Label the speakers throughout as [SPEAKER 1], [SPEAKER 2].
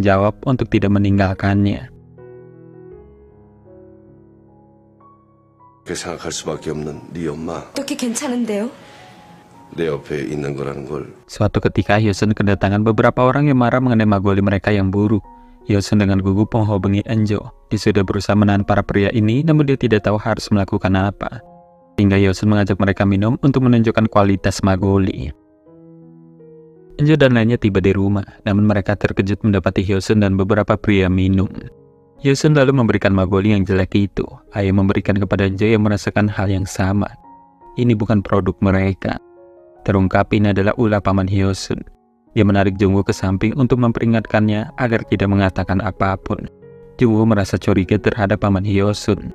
[SPEAKER 1] jawab untuk tidak meninggalkannya.
[SPEAKER 2] 그렇게 생각할 수밖에 없는 네 엄마
[SPEAKER 3] 어떻게 괜찮은데요?
[SPEAKER 2] 내 옆에 있는 거라는 걸
[SPEAKER 1] Suatu ketika Hyosun kedatangan beberapa orang yang marah mengenai magoli mereka yang buruk. Hyosun dengan gugup menghubungi Enjo. Dia sudah berusaha menahan para pria ini, namun dia tidak tahu harus melakukan apa. Hingga Hyosun mengajak mereka minum untuk menunjukkan kualitas magoli. Enjo dan lainnya tiba di rumah, namun mereka terkejut mendapati Hyosun dan beberapa pria minum. Hyosun lalu memberikan magoli yang jelek itu. Ayah memberikan kepada Enjo yang merasakan hal yang sama. Ini bukan produk mereka. Terungkap ini adalah ulah paman Hyosun. Dia menarik Jungwoo ke samping untuk memperingatkannya agar tidak mengatakan apapun. Jungwoo merasa curiga terhadap paman Hyosun.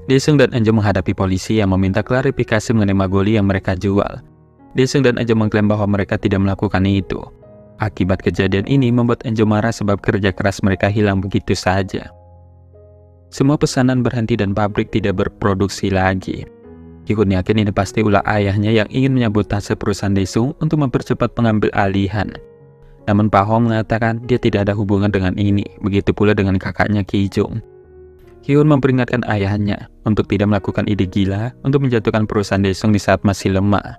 [SPEAKER 1] Daesung dan Enjo menghadapi polisi yang meminta klarifikasi mengenai magoli yang mereka jual. Daesung dan Enjo mengklaim bahwa mereka tidak melakukan itu. Akibat kejadian ini membuat Enjo marah sebab kerja keras mereka hilang begitu saja. Semua pesanan berhenti dan pabrik tidak berproduksi lagi. Ki-hun yakin ini pasti ulah ayahnya yang ingin menyabotase perusahaan Daesung untuk mempercepat pengambil alihan. Namun Pak Hong mengatakan dia tidak ada hubungan dengan ini, begitu pula dengan kakaknya Ki-jung. Ki-hun memperingatkan ayahnya untuk tidak melakukan ide gila untuk menjatuhkan perusahaan Daesung di saat masih lemah.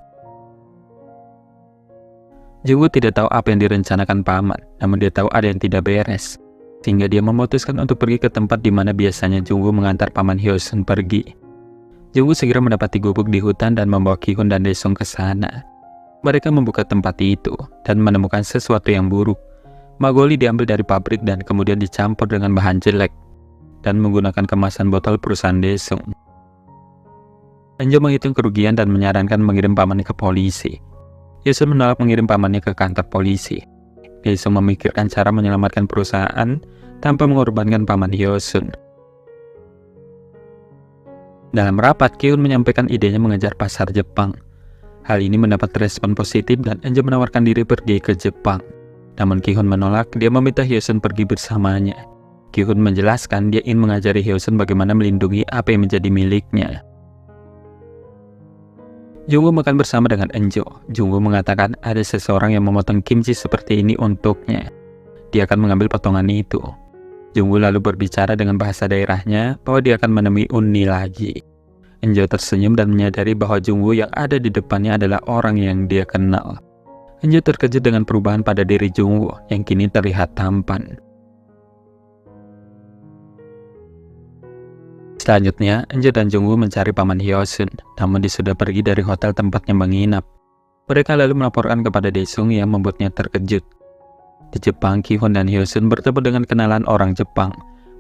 [SPEAKER 1] Jungwoo tidak tahu apa yang direncanakan paman, namun dia tahu ada yang tidak beres. Sehingga dia memutuskan untuk pergi ke tempat di mana biasanya Jungwoo mengantar paman Hyosun pergi. Jungwoo segera mendapati gubuk di hutan dan membawa Ki-hun dan Daesung ke sana. Mereka membuka tempat itu dan menemukan sesuatu yang buruk. Magoli diambil dari pabrik dan kemudian dicampur dengan bahan jelek dan menggunakan kemasan botol perusahaan Daesung. Enjo menghitung kerugian dan menyarankan mengirim pamannya ke polisi. Hyosun menolak mengirim pamannya ke kantor polisi. Daesung memikirkan cara menyelamatkan perusahaan tanpa mengorbankan paman Hyosun. Dalam rapat, Ki-hun menyampaikan idenya mengejar pasar Jepang. Hal ini mendapat respon positif dan Enjo menawarkan diri pergi ke Jepang. Namun Ki-hun menolak, dia meminta Hyosun pergi bersamanya. Ki-hun menjelaskan dia ingin mengajari Hyosun bagaimana melindungi apa yang menjadi miliknya. Jungwoo makan bersama dengan Enjo. Jungwoo mengatakan ada seseorang yang memotong kimchi seperti ini untuknya. Dia akan mengambil potongan itu. Jungwoo lalu berbicara dengan bahasa daerahnya bahwa dia akan menemui Unni lagi. Enjo tersenyum dan menyadari bahwa Jungwoo yang ada di depannya adalah orang yang dia kenal. Enjo terkejut dengan perubahan pada diri Jungwoo yang kini terlihat tampan. Selanjutnya, Enjo dan Jungwoo mencari paman Hyosun, namun dia sudah pergi dari hotel tempatnya menginap. Mereka lalu melaporkan kepada Daesung yang membuatnya terkejut. Di Jepang, Ki-hun dan Hyosun bertemu dengan kenalan orang Jepang.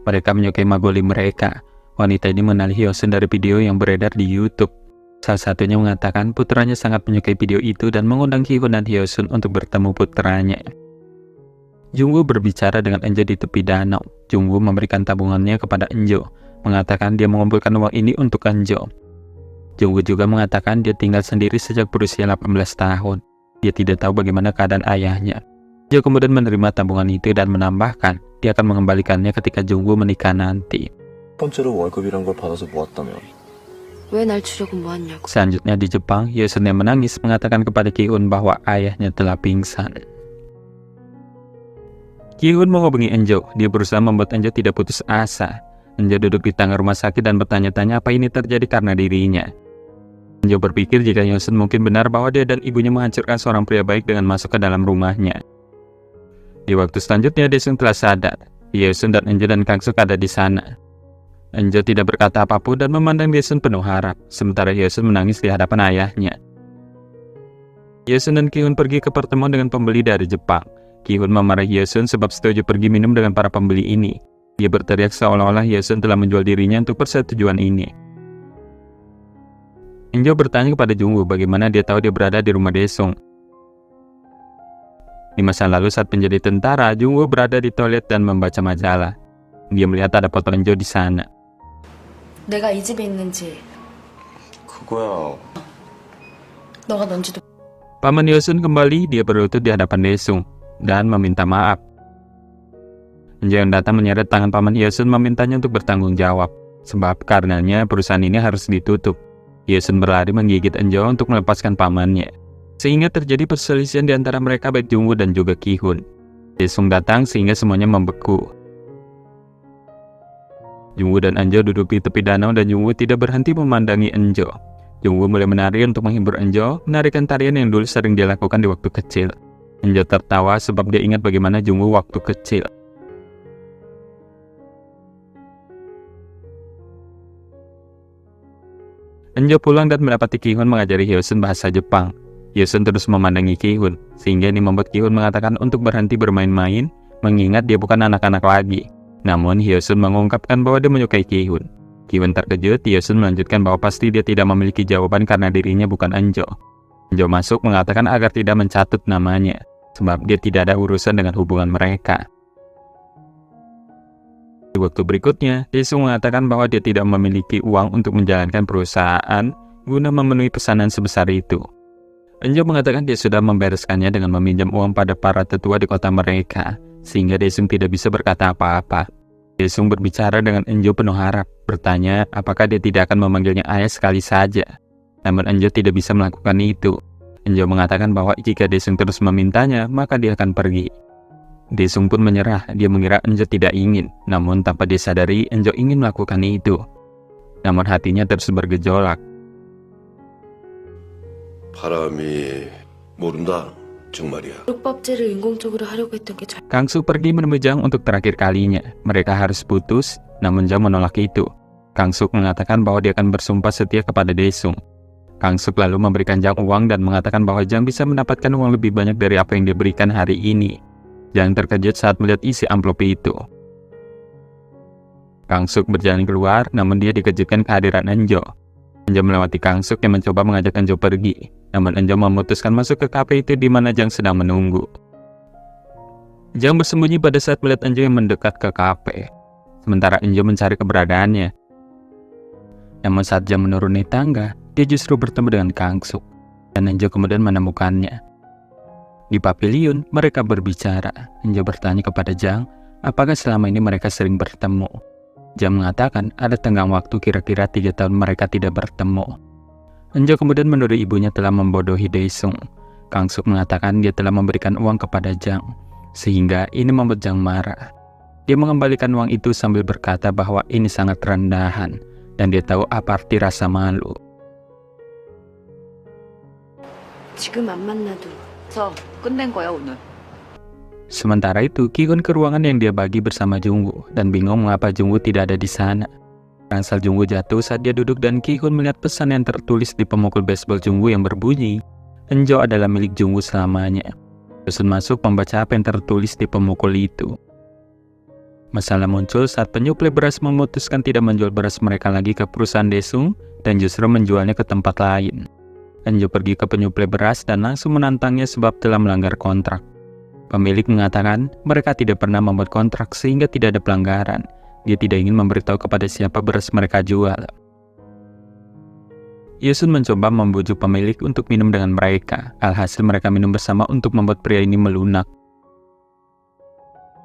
[SPEAKER 1] Mereka menyukai magoli mereka. Wanita ini mengenali Hyosun dari video yang beredar di YouTube. Salah satunya mengatakan putranya sangat menyukai video itu dan mengundang Ki-hun dan Hyosun untuk bertemu putranya. Jungwoo berbicara dengan Enjo di tepi danau. Jungwoo memberikan tabungannya kepada Enjo, mengatakan dia mengumpulkan uang ini untuk Enjo. Jungwoo juga mengatakan dia tinggal sendiri sejak berusia 18 tahun. Dia tidak tahu bagaimana keadaan ayahnya. Enjo kemudian menerima tabungan itu dan menambahkan dia akan mengembalikannya ketika Jungwoo menikah nanti.
[SPEAKER 3] 왜 날 주려고 뭐하냐고.
[SPEAKER 1] Selanjutnya di Jepang, Hyosun yang menangis mengatakan kepada Ki-hun bahwa ayahnya telah pingsan. Ki-hun menghubungi Enjo. Dia berusaha membuat Enjo tidak putus asa. Enjo duduk di tangga rumah sakit dan bertanya-tanya apa ini terjadi karena dirinya. Enjo berpikir jika Hyosun mungkin benar bahwa dia dan ibunya menghancurkan seorang pria baik dengan masuk ke dalam rumahnya. Di waktu selanjutnya, Daesung telah sadar. Hyosun dan Enjo dan Kang Suk ada di sana. Enjo tidak berkata apapun dan memandang Daesung penuh harap, sementara Hyosun menangis di hadapan ayahnya. Hyosun dan Ki-hun pergi ke pertemuan dengan pembeli dari Jepang. Ki-hun memarahi Hyosun sebab setuju pergi minum dengan para pembeli ini. Dia berteriak seolah-olah Hyosun telah menjual dirinya untuk persetujuan ini. Enjo bertanya kepada Jungwoo bagaimana dia tahu dia berada di rumah Daesung. Di masa lalu saat menjadi tentara, Jungwoo berada di toilet dan membaca majalah. Dia melihat ada foto Enjo di sana.
[SPEAKER 3] 내가 이 집에 있는지
[SPEAKER 2] 그거야
[SPEAKER 3] 너가 넌지도.
[SPEAKER 1] Paman Hyosun kembali, dia berlutut di hadapan Daesung dan meminta maaf. Enjo yang datang menyeret tangan paman Hyosun memintanya untuk bertanggung jawab, sebab karenanya perusahaan ini harus ditutup. Hyosun berlari menggigit Enjo untuk melepaskan pamannya, sehingga terjadi perselisihan di antara mereka baik Jungwoo dan juga Ki-hun. Daesung datang sehingga semuanya membeku. Jungwoo dan Eunjo duduk di tepi danau dan Jungwoo tidak berhenti memandangi Eunjo. Jungwoo mulai menari untuk menghibur Eunjo, menarikan tarian yang dulu sering dia lakukan di waktu kecil. Eunjo tertawa sebab dia ingat bagaimana Jungwoo waktu kecil. Eunjo pulang dan mendapati Ki-hun mengajari Hyeosun bahasa Jepang. Hyeosun terus memandangi Ki-hun, sehingga ini membuat Ki-hun mengatakan untuk berhenti bermain-main, mengingat dia bukan anak-anak lagi. Namun Hyeosun mengungkapkan bahwa dia menyukai Ki-hun. Ki-hun terkejut, Hyeosun melanjutkan bahwa pasti dia tidak memiliki jawaban karena dirinya bukan Eunjo. Eunjo masuk mengatakan agar tidak mencatut namanya, sebab dia tidak ada urusan dengan hubungan mereka. Di waktu berikutnya, Daesung mengatakan bahwa dia tidak memiliki uang untuk menjalankan perusahaan guna memenuhi pesanan sebesar itu. Eunjo mengatakan dia sudah membereskannya dengan meminjam uang pada para tetua di kota mereka, sehingga Daesung tidak bisa berkata apa-apa. Daesung berbicara dengan Eunjo penuh harap, bertanya apakah dia tidak akan memanggilnya ayah sekali saja. Namun Eunjo tidak bisa melakukan itu. Eunjo mengatakan bahwa jika Daesung terus memintanya, maka dia akan pergi. Daesung pun menyerah, dia mengira Eunjo tidak ingin, namun tanpa dia sadari Eunjo ingin melakukan itu. Namun hatinya terus bergejolak.
[SPEAKER 2] 바람이 모른다 정말이야.
[SPEAKER 3] 룩법제를 인공적으로 하려고 했던 게 잘...
[SPEAKER 1] Kang Soo pergi menemui Jang untuk terakhir kalinya. Mereka harus putus, namun Jang menolak itu. Kang Soo mengatakan bahwa dia akan bersumpah setia kepada Daesung. Kang Soo lalu memberikan Jang uang dan mengatakan bahwa Jang bisa mendapatkan uang lebih banyak dari apa yang diberikan hari ini. Jang terkejut saat melihat isi amplop itu. Kang Soo berjalan keluar, namun dia dikejutkan kehadiran Eunjo. Eunjo melewati Kang Soo yang mencoba mengajak Eunjo pergi. Namun Eunjo memutuskan masuk ke kafe itu di mana Jang sedang menunggu. Jang bersembunyi pada saat melihat Eunjo yang mendekat ke kafe. Sementara Eunjo mencari keberadaannya. Namun saat Jang menuruni tangga, dia justru bertemu dengan Kang Soo. Dan Eunjo kemudian menemukannya. Di pavilion, mereka berbicara. Eunjo bertanya kepada Jang, apakah selama ini mereka sering bertemu. Jang mengatakan ada tenggang waktu kira-kira 3 tahun mereka tidak bertemu. Eunjo kemudian menuduh ibunya telah membodohi Daesung. Kang Soo mengatakan dia telah memberikan uang kepada Jang, sehingga ini membuat Jang marah. Dia mengembalikan uang itu sambil berkata bahwa ini sangat rendahan, dan dia tahu apa arti rasa malu.
[SPEAKER 3] 지금 안 만나도
[SPEAKER 4] 저 끝낸 거야 오늘.
[SPEAKER 1] Sementara itu, Ki-hun ke ruangan yang dia bagi bersama Jungwoo, dan bingung mengapa Jungwoo tidak ada di sana. Ransel Jungwoo jatuh saat dia duduk dan Ki-hun melihat pesan yang tertulis di pemukul baseball Jungwoo yang berbunyi, Eunjo adalah milik Jungwoo selamanya. Hyeosun masuk membaca apa yang tertulis di pemukul itu. Masalah muncul saat penyuplai beras memutuskan tidak menjual beras mereka lagi ke perusahaan Daesung dan justru menjualnya ke tempat lain. Eunjo pergi ke penyuplai beras dan langsung menantangnya sebab telah melanggar kontrak. Pemilik mengatakan mereka tidak pernah membuat kontrak sehingga tidak ada pelanggaran. Dia tidak ingin memberitahu kepada siapa beras mereka jual. Hyeosun mencoba membujuk pemilik untuk minum dengan mereka. Alhasil mereka minum bersama untuk membuat pria ini melunak.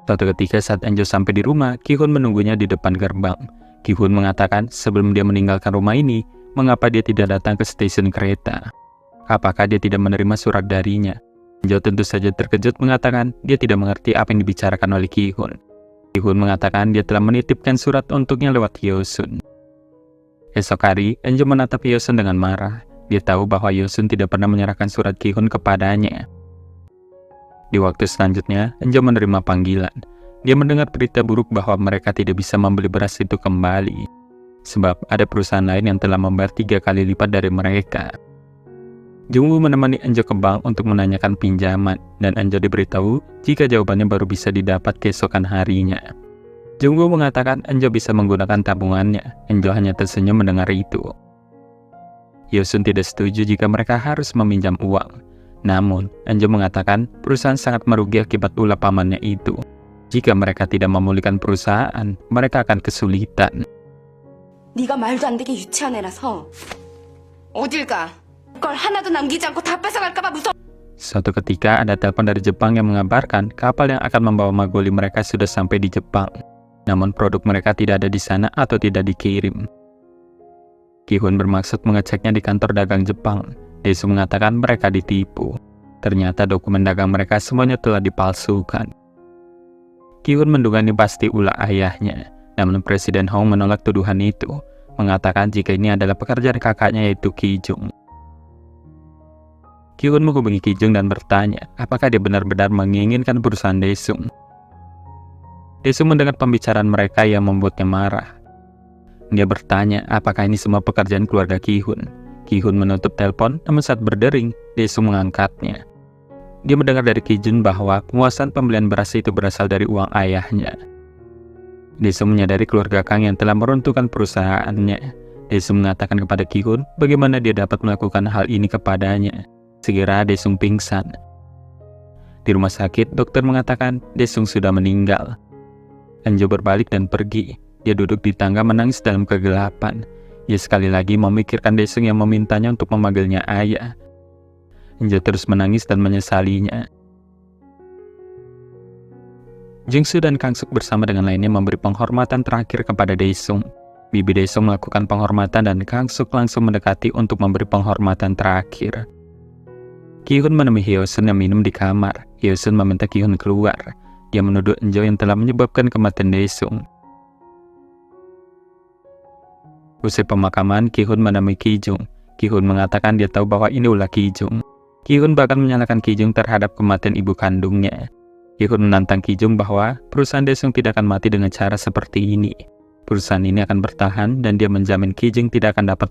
[SPEAKER 1] Suatu ketika saat Eunjo sampai di rumah, Ki-hun menunggunya di depan gerbang. Ki-hun mengatakan sebelum dia meninggalkan rumah ini, mengapa dia tidak datang ke stasiun kereta. Apakah dia tidak menerima surat darinya? Eunjo tentu saja terkejut mengatakan dia tidak mengerti apa yang dibicarakan oleh Ki-hun. Ki-hun mengatakan dia telah menitipkan surat untuknya lewat Hyeosun. Esok hari, Eunjo menatap Hyeosun dengan marah. Dia tahu bahwa Hyeosun tidak pernah menyerahkan surat Ki-hun kepadanya. Di waktu selanjutnya, Eunjo menerima panggilan. Dia mendengar berita buruk bahwa mereka tidak bisa membeli beras itu kembali. Sebab ada perusahaan lain yang telah membayar 3 kali lipat dari mereka. Jungwoo menemani Eunjo ke bank untuk menanyakan pinjaman, dan Eunjo diberitahu jika jawabannya baru bisa didapat keesokan harinya. Jungwoo mengatakan Eunjo bisa menggunakan tabungannya. Eunjo hanya tersenyum mendengar itu. Hyeosun tidak setuju jika mereka harus meminjam uang. Namun, Eunjo mengatakan perusahaan sangat merugi akibat ulah pamannya itu. Jika mereka tidak memulihkan perusahaan, mereka akan kesulitan.
[SPEAKER 3] 네가 말도 안 되게 유치한 애라서 어딜 가? 걸 하나도 남기지 않고 다 뺏어갈까봐 무서워.
[SPEAKER 1] Suatu ketika ada telepon dari Jepang yang mengabarkan kapal yang akan membawa magoli mereka sudah sampai di Jepang. Namun produk mereka tidak ada di sana atau tidak dikirim. Ki-hun bermaksud mengeceknya di kantor dagang Jepang. Daesung mengatakan mereka ditipu. Ternyata dokumen dagang mereka semuanya telah dipalsukan. Ki-hun menduga ini pasti ulah ayahnya. Namun Presiden Hong menolak tuduhan itu, mengatakan jika ini adalah pekerjaan kakaknya yaitu Ki-jung. Ki-hun menghubungi Ki-jung dan bertanya apakah dia benar-benar menginginkan perusahaan Daesung. Daesung mendengar pembicaraan mereka yang membuatnya marah. Dia bertanya apakah ini semua pekerjaan keluarga Ki-hun. Ki-hun menutup telepon, namun saat berdering, Daesung mengangkatnya. Dia mendengar dari Ki-jun bahwa penguasaan pembelian beras itu berasal dari uang ayahnya. Daesung menyadari keluarga Kang yang telah meruntuhkan perusahaannya. Daesung mengatakan kepada Ki-hun bagaimana dia dapat melakukan hal ini kepadanya. Segera Daesung pingsan. Di rumah sakit, dokter mengatakan Daesung sudah meninggal. Enjo berbalik dan pergi. Dia duduk di tangga menangis dalam kegelapan. Dia sekali lagi memikirkan Daesung yang memintanya untuk memanggilnya ayah. Enjo terus menangis dan menyesalinya. Jungsu dan Kang-suk bersama dengan lainnya memberi penghormatan terakhir kepada Daesung. Bibi Daesung melakukan penghormatan dan Kang-suk langsung mendekati untuk memberi penghormatan terakhir. Ki-hun menemui Hyo-sun yang minum di kamar. Hyo-sun meminta Ki-hun keluar. Dia menuduh Enjo yang telah menyebabkan kematian Daesung. Usai pemakaman, Ki-hun menemui Ki-jung. Ki-hun mengatakan dia tahu bahwa ini ulah Ki-jung. Ki-hun bahkan menyalahkan Ki-jung terhadap kematian ibu kandungnya. Ki-hun menantang Ki-jung bahwa perusahaan Daesung tidak akan mati dengan cara seperti ini. Perusahaan ini akan bertahan dan dia menjamin Ki-jung tidak akan dapat